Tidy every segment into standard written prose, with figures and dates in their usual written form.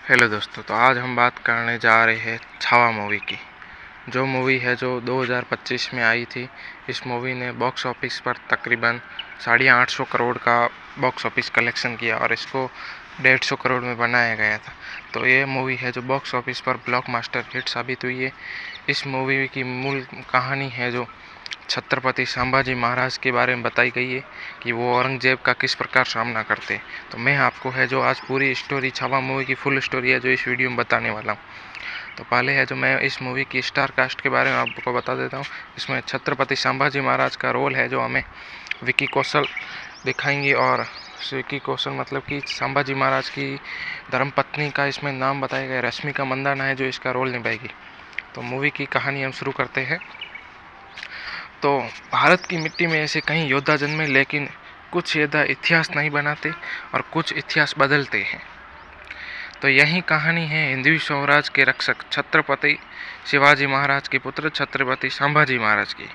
Hello दोस्तों, तो आज हम बात करने जा रहे हैं छावा मूवी की। जो मूवी है जो 2025 में आई थी। इस मूवी ने बॉक्स ऑफिस पर तकरीबन 850 करोड़ का बॉक्स ऑफिस कलेक्शन किया और इसको 150 करोड़ में बनाया गया था। तो ये मूवी है जो बॉक्स ऑफिस पर ब्लॉकबस्टर हिट साबित हुई है। इस मूवी की मूल कहानी है जो छत्रपति संभाजी महाराज के बारे में बताई गई है कि वो औरंगजेब का किस प्रकार सामना करते हैं। तो मैं आपको है जो आज पूरी स्टोरी छावा मूवी की फुल स्टोरी है जो इस वीडियो में बताने वाला हूँ। तो पहले है जो मैं इस मूवी की स्टार कास्ट के बारे में आपको बता देता हूँ। इसमें छत्रपति संभाजी महाराज का रोल है जो हमें विकी कौशल दिखाएंगे, और विकी कौशल मतलब कि संभाजी महाराज की धर्मपत्नी का इसमें नाम बताया गया रश्मिका मंदाना है जो इसका रोल निभाएगी। तो मूवी की कहानी हम शुरू करते हैं। तो भारत की मिट्टी में ऐसे कई योद्धा जन्मे, लेकिन कुछ योद्धा इतिहास नहीं बनाते और कुछ इतिहास बदलते हैं। तो यही कहानी है हिंदवी स्वराज के रक्षक छत्रपति शिवाजी महाराज के पुत्र छत्रपति संभाजी महाराज की,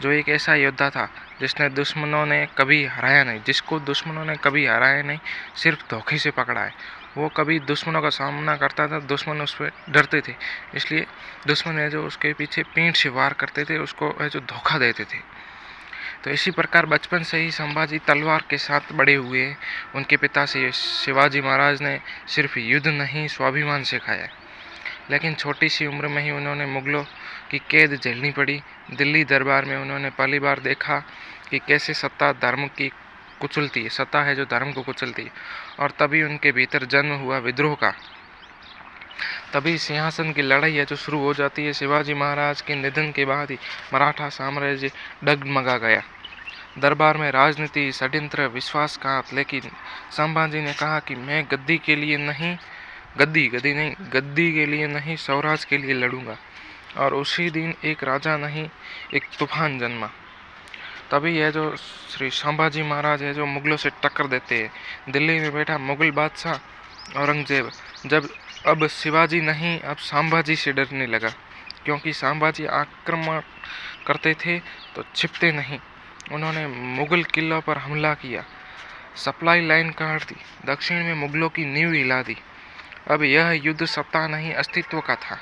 जो एक ऐसा योद्धा था जिसको दुश्मनों ने कभी हराया नहीं, सिर्फ धोखे से पकड़ा है। वो कभी दुश्मनों का सामना करता था, दुश्मन उस पर डरते थे, इसलिए दुश्मन है जो उसके पीछे पीठ से वार करते थे, उसको है जो धोखा देते थे। तो इसी प्रकार बचपन से ही संभाजी तलवार के साथ बड़े हुए। उनके पिता से शिवाजी महाराज ने सिर्फ युद्ध नहीं स्वाभिमान सिखाया, लेकिन छोटी सी उम्र में ही उन्होंने मुगलों की कैद झेलनी पड़ी। दिल्ली दरबार में उन्होंने पहली बार देखा कि कैसे सत्ता धर्म की कुचलती है, सत्ता है जो धर्म को कुचलती है, और तभी उनके भीतर जन्म हुआ विद्रोह का। तभी सिंहासन की लड़ाई है जो शुरू हो जाती है। शिवाजी महाराज के निधन के बाद ही मराठा साम्राज्य डगमगा गया। दरबार में राजनीति, षड्यंत्र, विश्वासघात, लेकिन संभाजी ने कहा कि मैं गद्दी के लिए नहीं, गद्दी के लिए नहीं, स्वराज के लिए लड़ूंगा। और उसी दिन एक राजा नहीं, एक तूफान जन्मा। तभी है जो श्री संभाजी महाराज है जो मुगलों से टक्कर देते हैं। दिल्ली में बैठा मुगल बादशाह औरंगजेब जब अब शिवाजी नहीं, अब संभाजी से डरने लगा, क्योंकि संभाजी आक्रमण करते थे तो छिपते नहीं। उन्होंने मुगल किलों पर हमला किया, सप्लाई लाइन काट दी, दक्षिण में मुगलों की नींव हिला दी। अब यह युद्ध सत्ता नहीं, अस्तित्व का था।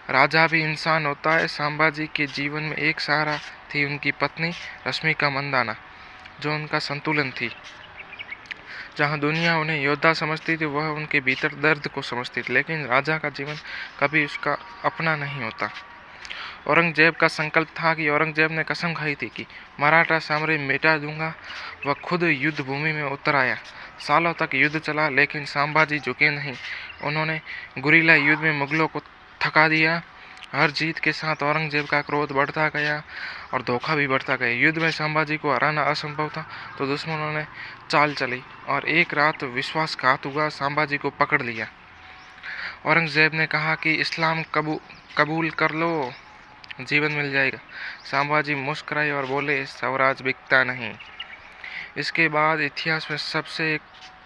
राजा भी इंसान होता है। संभाजी के जीवन में एक सहारा थी उनकी पत्नी रश्मिका मंदाना, जो उनका संतुलन थी। जहाँ दुनिया उन्हें योद्धा समझती थी, वह उनके भीतर दर्द को समझती थी। लेकिन राजा का जीवन कभी उसका अपना नहीं होता। औरंगजेब का संकल्प था कि औरंगजेब ने कसम खाई थी कि मराठा साम्राज्य मिटा दूंगा। वह खुद युद्ध भूमि में उतर आया। सालों तक युद्ध चला, लेकिन संभाजी झुके नहीं। उन्होंने गुरिल्ला युद्ध में मुगलों को थका दिया। हर जीत के साथ औरंगजेब का क्रोध बढ़ता गया और धोखा भी बढ़ता गया। युद्ध में संभाजी को हराना असंभव था, तो दुश्मनों ने चाल चली और एक रात विश्वासघात हुआ, संभाजी को पकड़ लिया। औरंगजेब ने कहा कि इस्लाम कबूल कर लो, जीवन मिल जाएगा। संभाजी मुस्कुराए और बोले, स्वराज बिकता नहीं। इसके बाद इतिहास में सबसे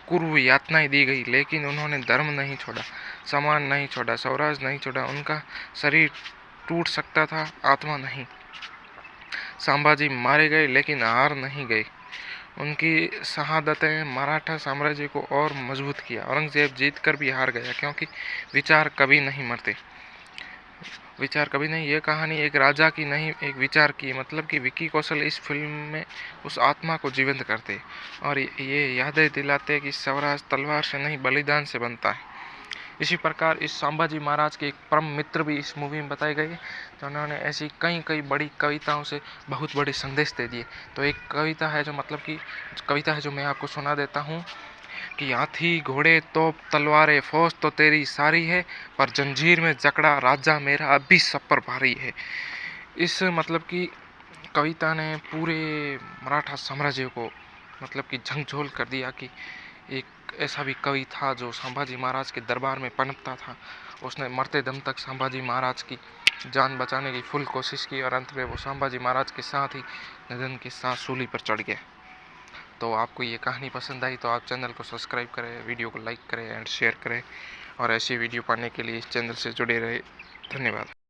क्रूर यातनाएं दी गई, लेकिन उन्होंने धर्म नहीं छोड़ा, सम्मान नहीं छोड़ा, स्वराज नहीं छोड़ा। उनका शरीर टूट सकता था, आत्मा नहीं। संभाजी मारे गए, लेकिन हार नहीं गए। उनकी शहादतें मराठा साम्राज्य को और मजबूत किया। औरंगजेब जीतकर भी हार गया, क्योंकि विचार कभी नहीं मरते। विचार कभी नहीं। ये कहानी एक राजा की नहीं, एक विचार की। मतलब कि विकी कौशल इस फिल्म में उस आत्मा को जीवंत करते और ये यादें दिलाते कि स्वराज तलवार से नहीं, बलिदान से बनता है। इसी प्रकार इस संभाजी महाराज के एक परम मित्र भी इस मूवी में बताए गए, जिन्होंने ऐसी कई बड़ी कविताओं से बहुत बड़े संदेश दे दिए। तो एक कविता है जो मतलब कि कविता है जो मैं आपको सुना देता हूँ कि हाथी, घोड़े, तोप, तलवारें, फौज तो तेरी सारी है, पर जंजीर में जकड़ा राजा मेरा अब भी सब पर भारी है। इस मतलब कि कविता ने पूरे मराठा साम्राज्य को मतलब कि झंझोल कर दिया कि एक ऐसा भी कवि था जो संभाजी महाराज के दरबार में पनपता था। उसने मरते दम तक संभाजी महाराज की जान बचाने की फुल कोशिश की, और अंत में वो संभाजी महाराज के साथ ही निधन के साथ सूली पर चढ़ गया। तो आपको ये कहानी पसंद आई तो आप चैनल को सब्सक्राइब करें, वीडियो को लाइक करें एंड शेयर करें, और ऐसी वीडियो पाने के लिए इस चैनल से जुड़े रहे। धन्यवाद।